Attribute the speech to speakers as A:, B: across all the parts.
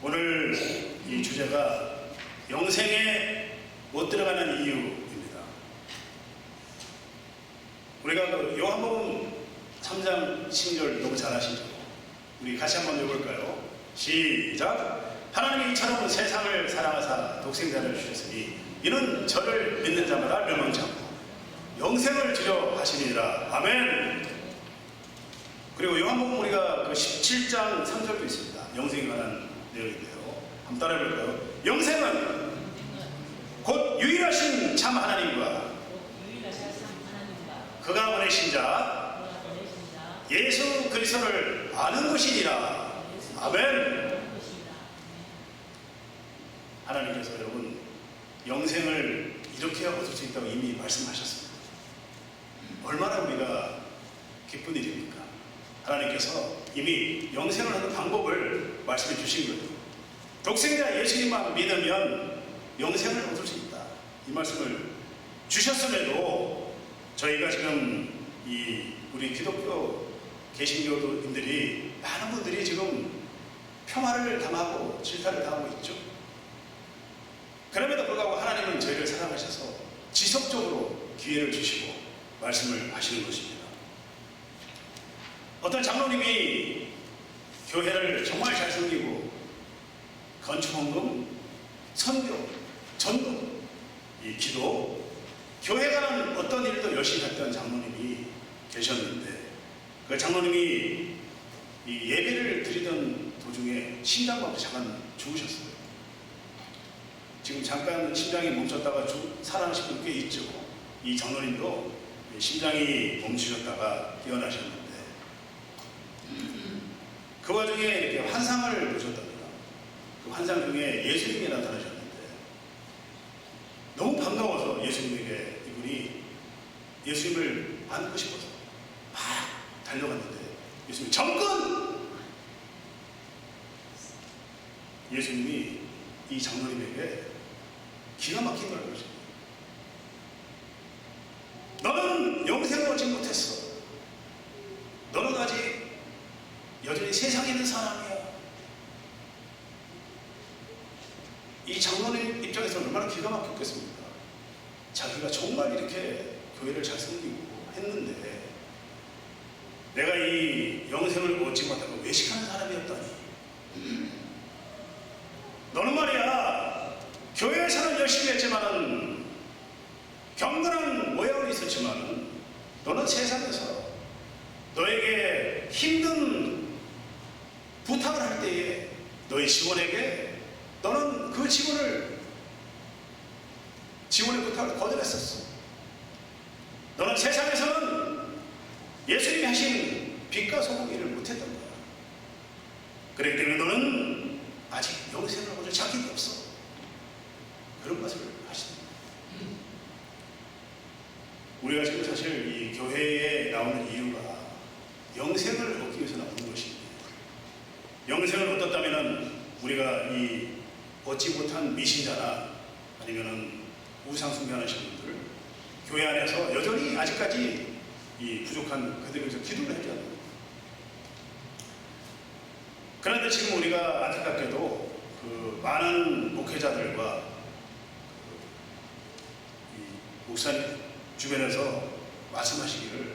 A: 오늘 이 주제가 영생에 못 들어가는 이유입니다. 우리가 요한복음 3장 10절 너무 잘 아시죠? 우리 같이 한번 읽어볼까요? 시작! 하나님이 이처럼 세상을 사랑하사 독생자를 주셨으니 이는 저를 믿는 자마다 멸망치 않고 영생을 주려 하시니라. 아멘. 그리고 요한복음 우리가 그 17장 3절도 있습니다. 영생에 관한 내용인데요. 한번 따라해볼까요? 영생은 곧 유일하신 참 하나님과 그가 보내신 자 예수 그리스도를 아는 것이니라. 아멘. 하나님께서 여러분 영생을 이렇게 얻을 수 있다고 이미 말씀하셨습니다. 얼마나 우리가 기쁜 일입니까? 하나님께서 이미 영생을 하는 방법을 말씀해 주신 거예요. 독생자 예수님만 믿으면 영생을 얻을 수 있다. 이 말씀을 주셨음에도 저희가 지금 우리 기독교 개신교인들이 많은 분들이 지금 폄하를 당하고 질타를 당하고 있죠. 그럼에도 불구하고 하나님은 저희를 사랑하셔서 지속적으로 기회를 주시고 말씀을 하시는 것입니다. 어떤 장로님이 교회를 정말 잘 섬기고 건축헌금, 선교, 전도, 이 기도, 교회 관한 어떤 일도 열심히 했던 장로님이 계셨는데 그 장로님이 이 예배를 드리던 도중에 심장마비 잠깐 죽으셨어요. 지금 잠깐 심장이 멈췄다가 살아나신 분 꽤 있죠. 이 장로님도 심장이 멈추셨다가 깨어나셨는데 그 와중에 이렇게 환상을 보셨답니다. 그 환상 중에 예수님이 나타나셨는데 너무 반가워서 예수님에게 이분이 예수님을 안고 싶어서 막 달려갔는데 예수님이 잠깐! 예수님이 이 장로님에게 기가 막힌 걸 보십니다. 너는 영생을 얻지 못했어. 너는 아직 여전히 세상에 있는 사람이야. 이 장로님 입장에서는 얼마나 기가 막혔겠습니까? 자기가 정말 이렇게 교회를 잘 섬기고 했는데 내가 이 영생을 얻지 못하고 외식하는 사람이었다니. 너는 말이야 교회에서는 열심히 했지만은 경건한 모양은 있었지만은 너는 세상에서 너에게 힘든 부탁을 할 때에 너의 직원에게 너는 그 직원의 부탁을 거절했었어. 너는 세상에서는 예수님이 하신 빛과 소금 일을 못했던 거야. 그렇기 때문에 너는 아직 영생을 얻을 자격이 없어. 그런 것을 하십니다. 우리가 지금 사실 이 교회에 나오는 이유가 영생을 얻기 위해서 나오는 것입니다. 영생을 얻었다면 우리가 이 얻지 못한 미신자나 아니면은 우상 숭배하시는 분들 교회 안에서 여전히 아직까지 이 부족한 그들을 위해서 기도를 해줘야 됩니다. 그런데 지금 우리가 안타깝게도 그 많은 목회자들과 이 목사님 주변에서 말씀하시기를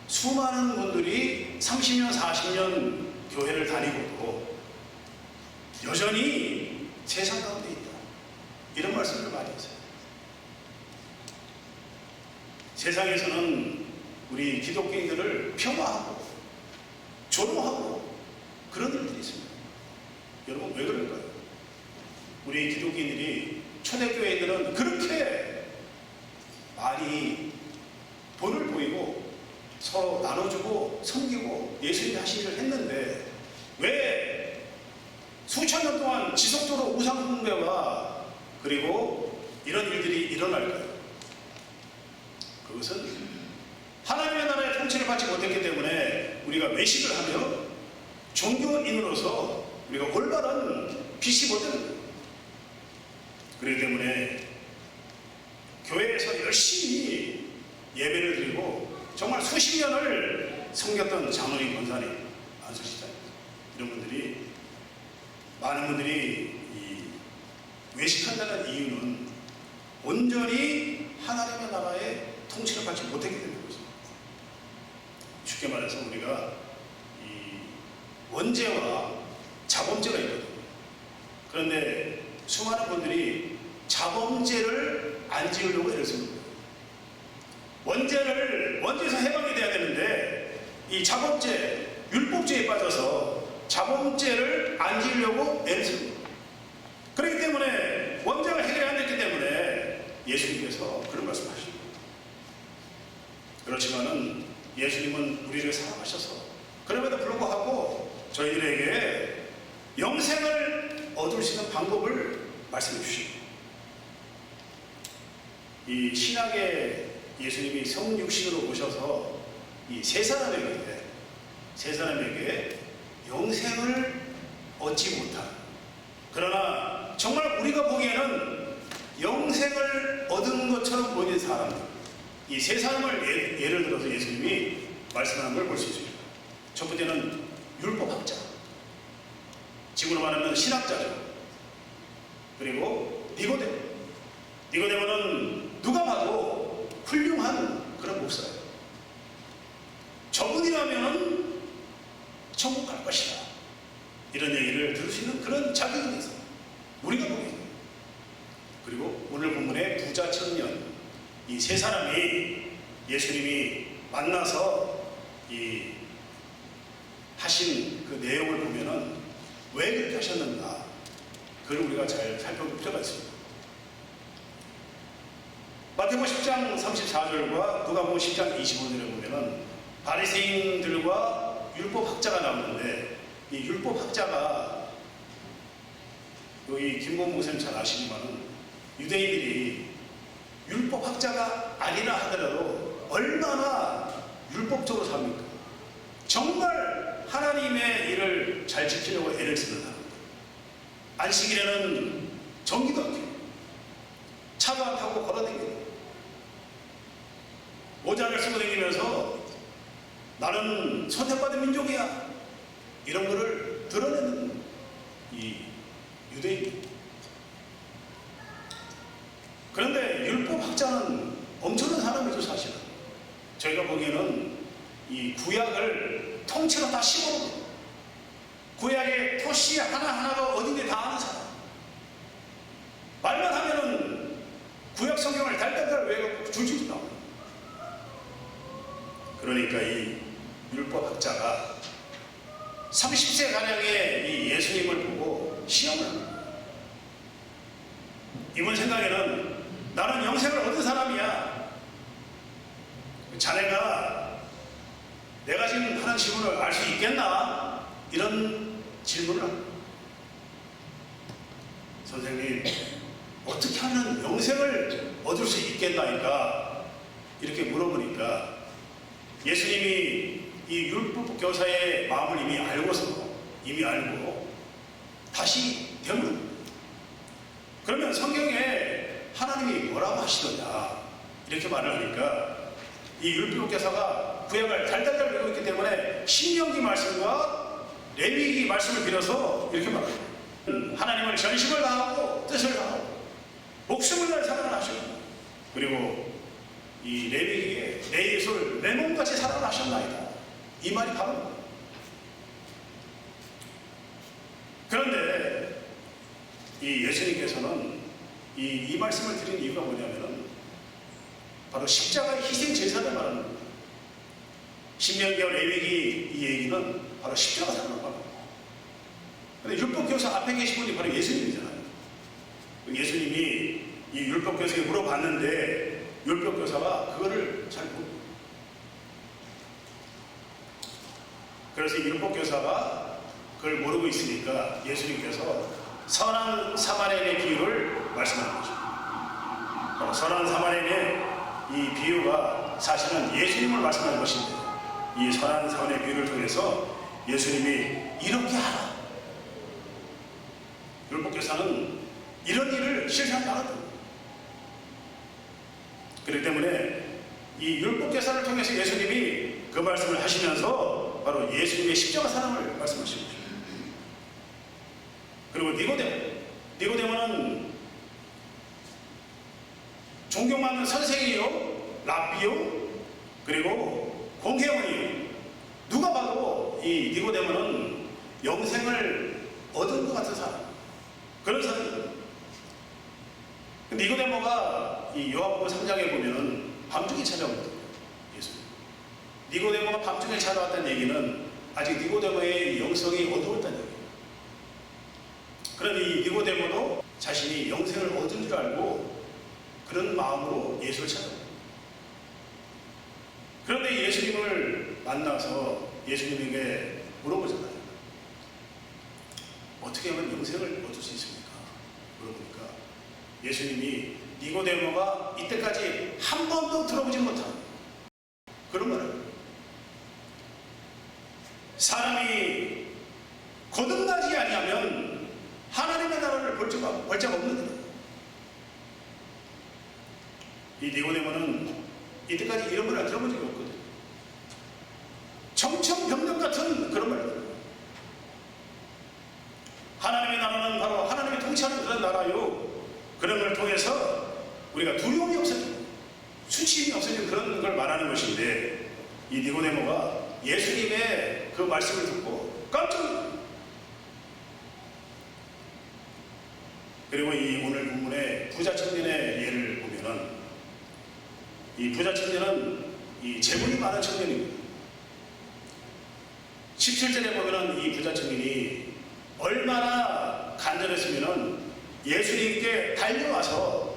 A: 수많은 분들이 30년, 40년 교회를 다니고도 여전히 세상 가운데 있다. 이런 말씀을 많이 하세요. 세상에서는 우리 기독교인들을 폄하하고 조롱하고 그런 일들이 있습니다. 여러분 왜 그럴까요? 우리 기독교인들이 초대교회들은 그렇게 많이 돈을 보이고 서로 나눠주고 섬기고 예수님이 하신 일을 했는데 왜 수천 년 동안 지속적으로 우상 숭배와 그리고 이런 일들이 일어날까요? 그것은 하나님의 나라의 통치를 받지 못했기 때문에 우리가 외식을 하며 종교인으로서 우리가 올바른 빛이 못 되는 거예요. 그렇기 때문에 교회에서 열심히 예배를 드리고 정말 수십 년을 섬겼던 장로님, 권사님, 안수시장 이런 분들이 많은 분들이 외식한다는 이유는 온전히 하나님의 나라의 통치를 받지 못하기 때문인 거죠. 쉽게 말해서 우리가 이 원죄와 자범죄가 있거든요. 그런데 수많은 분들이 자범죄를 안 지으려고 애를 쓰는 거예요. 원죄에서 해방이 돼야 되는데 이 자범죄, 율법죄에 빠져서 자범죄를 안 지으려고 애를 쓰는 거예요. 그렇기 때문에 원죄가 해결이 안 됐기 때문에 예수님께서 그런 말씀하십니다. 그렇지만은 예수님은 우리를 사랑하셔서 그럼에도 불구하고 저희들에게 영생을 얻을 수 있는 방법을 말씀해 주십니다. 이 신약에 예수님이 성육신으로 오셔서 이 세 사람에게 영생을 얻지 못한, 그러나 정말 우리가 보기에는 영생을 얻은 것처럼 보이는 사람들, 이 세 사람을 예를 들어서 예수님이 말씀하는 걸 볼 수 있습니다. 첫 번째는 율법학자, 지금으로 말하면 신학자죠. 그리고 니고데모는 누가 봐도 훌륭한 그런 목사예요. 저분이라면 천국 갈 것이다, 이런 얘기를 들을 수 있는 그런 자격이 있어요. 우리가 보기에는. 그리고 오늘 본문의 부자 청년, 이 세 사람이 예수님이 만나서 이 하신 그 내용을 보면은 왜 그렇게 하셨는가, 그걸 우리가 잘 살펴볼 필요가 있습니다. 마태복음 10장 34절과 누가복음 10장 25절에 보면은 바리새인들과 율법학자가 나오는데, 이 율법학자가 여기 김범 목사님 잘 아시지만은 유대인들이 율법학자가 아니라 하더라도 얼마나 율법적으로 삽니까? 정말 하나님의 일을 잘 지키려고 애를 쓰는 사람들. 안식일에는 정기도 안 켜고 차도 안 타고 걸어다니고 모자를 쓰고 다니면서 나는 선택받은 민족이야, 이런 거를 드러내는 이 유대인. 그런데 율법학자는 엄청난 사람이죠. 사실은 저희가 보기에는 이 구약을 통째로 다 씹어먹어요. 구약의 토시 하나하나가 어딘지 다 아는 사람. 말만 하면은 구약 성경을 달달달 외우고 줄줄이 나와요. 그러니까 이 율법학자가 30세 가량의 이 예수님을 보고 시험을 합니다. 이분 생각에는 나는 영생을 얻은 사람이야, 자네가 내가 지금 하는 질문을 알 수 있겠나? 이런 질문을 합니다. 선생님, 어떻게 하면 영생을 얻을 수 있겠나니까 이렇게 물어보니까 예수님이 이 율법 교사의 마음을 이미 알고 다시 되물습니다. 그러면 성경에 하나님이 뭐라고 하시더냐, 이렇게 말을 하니까 이 율법 교사가 구약을 달달달 외우고 있기 때문에 신명기 말씀과 레위기 말씀을 빌어서 이렇게 말합니다. 하나님을 전심을 다하고 뜻을 다하고 목숨을 다해 사랑을 하시고, 그리고 이 레위기에 내 예수를 내 몸같이 사랑을 하셨나이다, 이 말이 바로. 그런데 이 예수님께서는 이 말씀을 드린 이유가 뭐냐면은 바로 십자가의 희생 제사를 말하는 겁니다. 신명기와 레위기 이 얘기는 바로 십자가 사랑을 말합니다. 그런데 율법교사 앞에 계신 분이 바로 예수님이잖아요. 예수님이 이 율법교사에게 물어봤는데 율법교사가 그거를 잘 모릅니다. 그래서 이 율법교사가 그걸 모르고 있으니까 예수님께서 선한 사마리아인의 비유를 말씀하는 거죠. 바로 선한 사마리아인의 이 비유가 사실은 예수님을 말씀하는 것인데, 이 선한 사마리아인의 비유를 통해서 예수님이 이렇게 하라, 율법교사는 이런 일을 실천하지 않았다. 그렇기 때문에 이 율법교사를 통해서 예수님이 그 말씀을 하시면서 바로 예수님의 십자가 사랑을 말씀하신 거죠. 그리고 니고데모는 존경받는 선생이요, 랍비요, 그리고 공회원이요. 누가 봐도 이 니고데모는 영생을 얻은 것 같은 사람, 그런 사람입니다. 니고데모가 이 요한복음 3장에 보면은 밤중에 찾아오거든요. 예수님. 니고데모가 밤중에 찾아왔다는 얘기는 아직 니고데모의 영성이 어두웠다는 얘기예요. 그런데 이 니고데모도 자신이 영생을 얻은 줄 알고 그런 마음으로 예수를 찾아옵니다. 그런데 예수님을 만나서 예수님에게 물어보잖아요. 어떻게 하면 영생을 얻을 수 있습니까? 물어보니까 예수님이 니고데모가 이때까지 한 번도 들어보지 못한 그런 말을, 사람이 거듭나지 아니하면 하나님의 나라를 볼 자가 없느니라. 이 니고데모는 이때까지 이런 말을 들어본 적이 없거든요. 정청병력 같은 그런 말을 들어요. 하나님의 나라는 바로 하나님이 통치하는 그런 나라요, 그런 걸 통해서 우리가 두려움이 없어지고 수치심이 없어지는 그런 걸 말하는 것인데, 이 니고데모가 예수님의 그 말씀을 듣고 깜짝 놀랐어요. 그리고 이 오늘 본문의 부자 청년의 예를 보면은, 이 부자 청년은 이 재물이 많은 청년입니다. 17절에 보면은 이 부자 청년이 얼마나 간절했으면은 예수님께 달려와서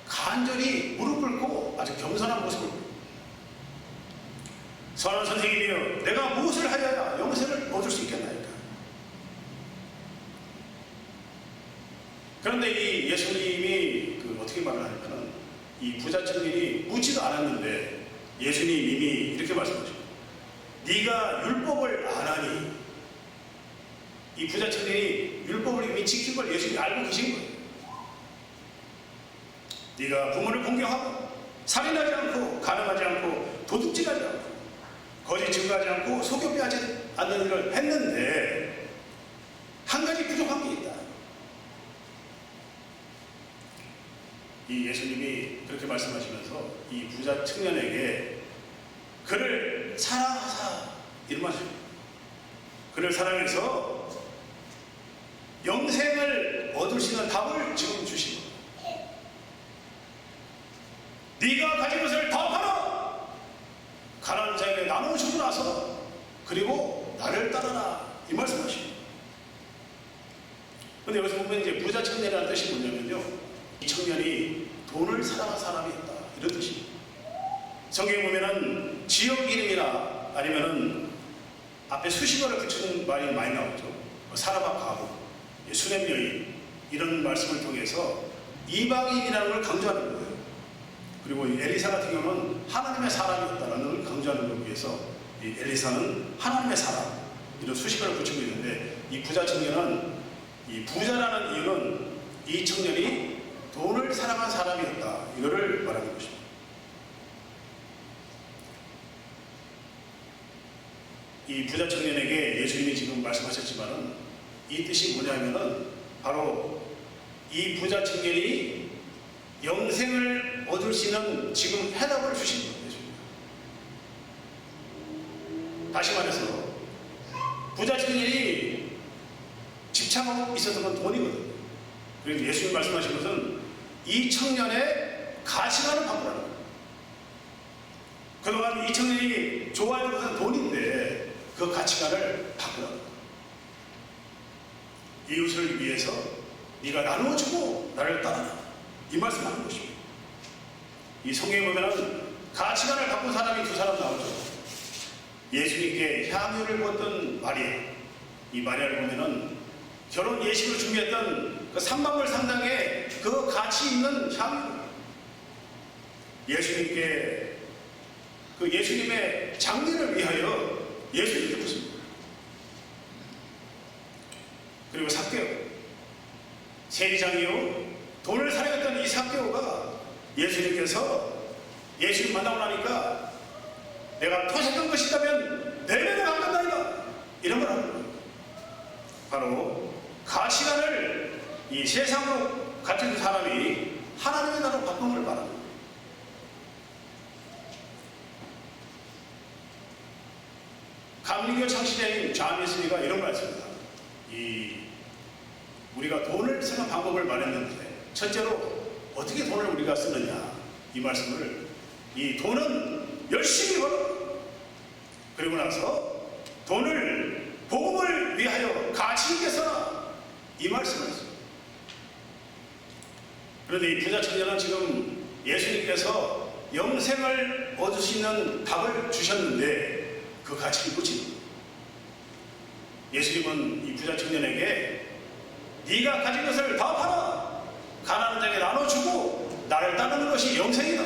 A: 간절히 무릎 꿇고 아주 겸손한 모습을, 선한 선생님이여, 내가 무엇을 하여야 영생을 얻을 수 있겠나이까. 그런데 이 예수님이 어떻게 말을 하냐면은, 이 부자 청년이 묻지도 않았는데 예수님 이미 이렇게 말씀하십니다. 네가 율법을 안 하니, 이 부자 청년이 율법을 이미 지킨 걸 예수님이 알고 계신 거예요. 네가 부모를 공경하고 살인하지 않고 간음하지 않고 도둑질하지 않고 거짓 증거하지 않고 속여빼하지 않는 일을 했는데 한 가지 부족한 게 있다. 이 예수님이 그렇게 말씀하시면서 이 부자 청년에게 그를 사랑하사 이런 말씀입니다. 그를 사랑해서 영생을 얻을 수 있는 답을 지금 주신 겁니다. 네가 가진 것을 다 팔아 가난한 자에게 나누어 주고 나서 그리고 나를 따라라, 이 말씀하십니다. 근데 여기서 보면 이제 부자 청년이라는 뜻이 뭐냐면요, 이 청년이 돈을 사랑한 사람이었다, 이런 뜻입니다. 성경에 보면은 지역 이름이나 아니면은 앞에 수식어를 붙이는 말이 많이 나오죠. 사라밧 가부, 수냄 여인, 이런 말씀을 통해서 이방인이라는 걸 강조하는 거예요. 그리고 이 엘리사 같은 경우는 하나님의 사람이었다는 걸 강조하는 걸 위해서 이 엘리사는 하나님의 사람, 이런 수식어를 붙이고 있는데, 이 부자 청년은, 이 부자라는 이유는 이 청년이 돈을 사랑한 사람이었다, 이거를 말하는 것입니다. 이 부자 청년에게 예수님이 지금 말씀하셨지만은 이 뜻이 뭐냐면은 바로 이 부자 청년이 영생을 얻을 수 있는 지금 해답을 주신 겁니다. 다시 말해서 부자 청년이 집착하고 있었던 건 돈이거든요. 그래서 예수님 말씀하신 것은 이 청년의 가치관을 바꾸라는 거예요. 그동안 이 청년이 좋아하는 것은 돈인데 그 가치관을 바꾸라는 거예요. 이웃을 위해서 네가 나누어주고 나를 따라라, 이 말씀하는 것입니다. 이 성경에 보면은 가치관을 바꾼 사람이 두 사람 나오죠. 예수님께 향유를 부었던 마리아, 이 마리아를 보면은 결혼 예식을 준비했던 그 삼방울 상당의 그 가치 있는 향유, 예수님께 그 예수님의 장례를 위하여 예수님께 붓습니다. 그리고 삭개오, 세리장이요, 돈을 사랑했던 이 삭개오가 예수님께서 예수님 만나고 나니까 내가 토색한 것이 있다면 내 면을 갚는다이다, 이런 걸 하는 거예요. 바로 가치관을 이 세상으로 갇힌 사람이 하나님의 나라로 바꾸는 걸 바랍니다. 감리교 창시자인 존 웨슬리가 이런 말 했습니다. 우리가 돈을 쓰는 방법을 말했는데 첫째로 어떻게 돈을 우리가 쓰느냐 이 말씀을 이 돈은 열심히 벌어 그리고 나서 돈을 복음을 위하여 가치 있게 써라 이 말씀을 했습니다. 그런데 이 부자 청년은 지금 예수님께서 영생을 얻을 수 있는 답을 주셨는데 그 가치를 묻힙니다. 예수님은 이 부자 청년에게 네가 가진 것을 다 팔아 가난한 자에게 나눠주고 나를 따르는 것이 영생이다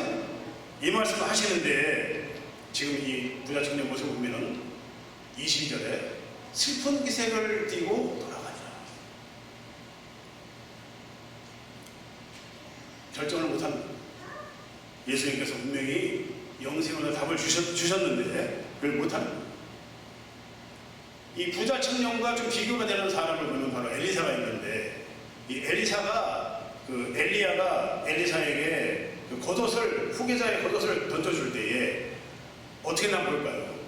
A: 이 말씀을 하시는데 지금 이 부자 청년 모습을 보면은 22절에 슬픈 기색을 띠고 돌아가니라. 결정을 못합니다. 예수님께서 분명히 영생으로 답을 주셨는데 그걸 못합니다. 이 부자 청년과 좀 비교가 되는 사람을 보면 바로 엘리사가 있는데 이 엘리사가 엘리야가 엘리사에게 그 겉옷을 후계자의 겉옷을 던져줄 때에 어떻게 난 볼까요?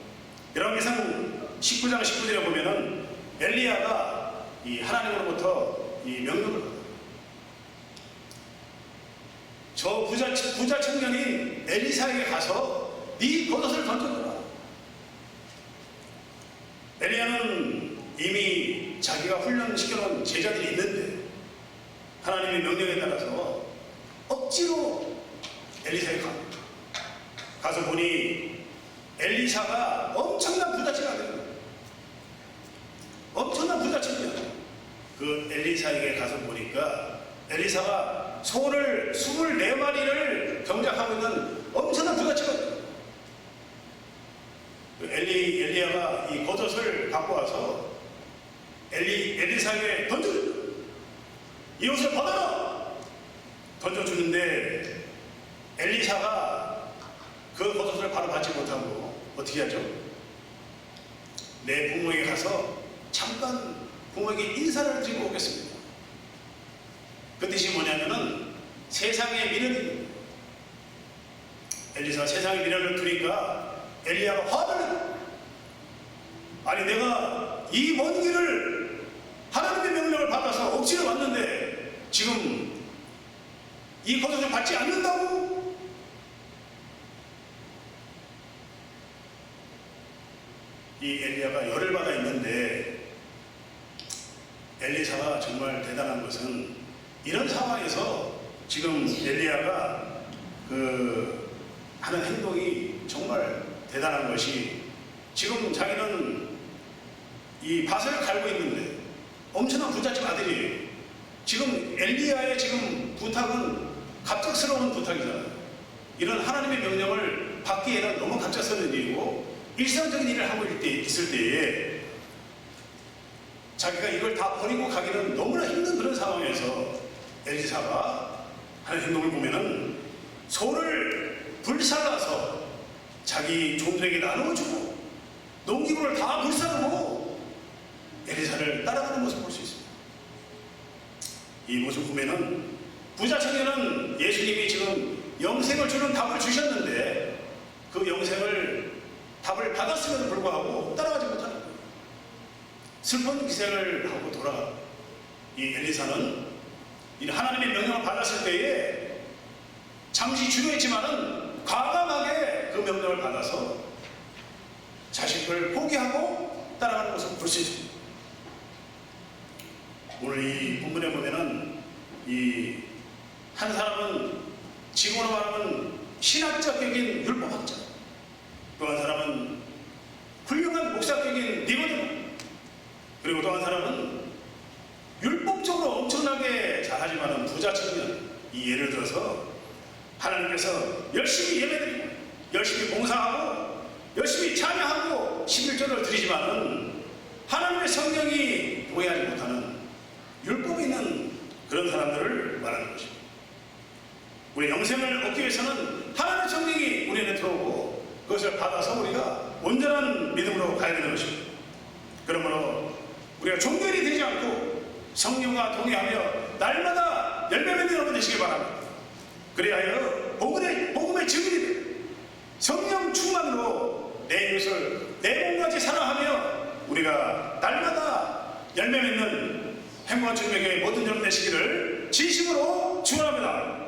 A: 열왕기상 19장 19절에 보면은 엘리야가 이 하나님으로부터 이 명령을 받아요. 저 부자 청년인 엘리사에게 가서 네 겉옷을 던져줘라. 엘리야는 이미 자기가 훈련시켜놓은 제자들이 있는데 하나님의 명령에 따라서 억지로 엘리사에 갑니다. 가서 보니 엘리사가 엄청난 부잣집이 됩니다. 엄청난 부잣집이야. 그 엘리사에게 가서 보니까 엘리사가 소를 24마리를 경작하고 있는 엄청난 부잣집이 됩니다. 엘리야가 이 겉옷을 갖고 와서 엘리사에게 던져줍니다. 이 옷을 받아라! 던져주는데 엘리사가 그 겉옷을 바로 받지 못하고 어떻게 하죠? 내 부모에게 가서 잠깐 부모에게 인사를 드리고 오겠습니다. 그 뜻이 뭐냐면은 세상의 미련입니다. 엘리사가 세상의 미련을 두니까 엘리야가 화를 내요. 아니 내가 이 먼 길을 하나님의 명령을 받아서 억지로 왔는데 지금 이 겉옷을 받지 않는다고? 이 엘리야가 열을 받아 있는데 엘리사가 정말 대단한 것은 이런 상황에서 지금 엘리야가 하는 행동이 정말 대단한 것이 지금 자기는 이 밭을 갈고 있는데 엄청난 부잣집 아들이에요. 지금 엘리야의 지금 부탁은 갑작스러운 부탁이잖아요. 이런 하나님의 명령을 받기에는 너무 갑작스러운 일이고 일상적인 일을 하고 있을 때에 자기가 이걸 다 버리고 가기는 너무나 힘든 그런 상황에서 엘리사가 하는 행동을 보면은 소를 불살라서 자기 종들에게 나누어주고 농기구를 다 불사르고 엘리사를 따라가는 모습을 볼 수 있습니다. 이 모습 보면은 부자 청년은 예수님이 지금 영생을 주는 답을 주셨는데 그 영생을 답을 받았음에도 불구하고 따라가지 못하는 거예요. 슬픈 기색을 하고 돌아가고 이 엘리사는 이 하나님의 명령을 받았을 때에 잠시 주저했지만은 과감하게 그 명령을 받아서 자식을 포기하고 따라가는 것을 볼 수 있습니다. 오늘 이 본문에 보면은 이 한 사람은 지금으로 말하면 신학적인 율법학자, 또 한 사람은 훌륭한 목사적인 니고데모, 그리고 또 한 사람은 율법적으로 엄청나게 잘하지만은 부자 청년. 이 예를 들어서 하나님께서 열심히 예배드리고 열심히 봉사하고 열심히 찬양하고 11조를 드리지만은 하나님의 성령이 동의하지 못하는 율법이 있는 그런 사람들을 말하는 것입니다. 우리 영생을 얻기 위해서는 하나님의 성령이 우리 안에 들어오고 그것을 받아서 우리가 온전한 믿음으로 가야 되는 것입니다. 그러므로 우리가 종교인이 되지 않고 성령과 동의하며 날마다 열매 맺는 여러분 되시길 바랍니다. 그리하여 복음의 증인이 되어 성령 충만으로 내 이웃을 내 몸까지 사랑하며 우리가 날마다 열매 맺는 행복한 주님에게 모든 여러분 되시기를 진심으로 축원합니다.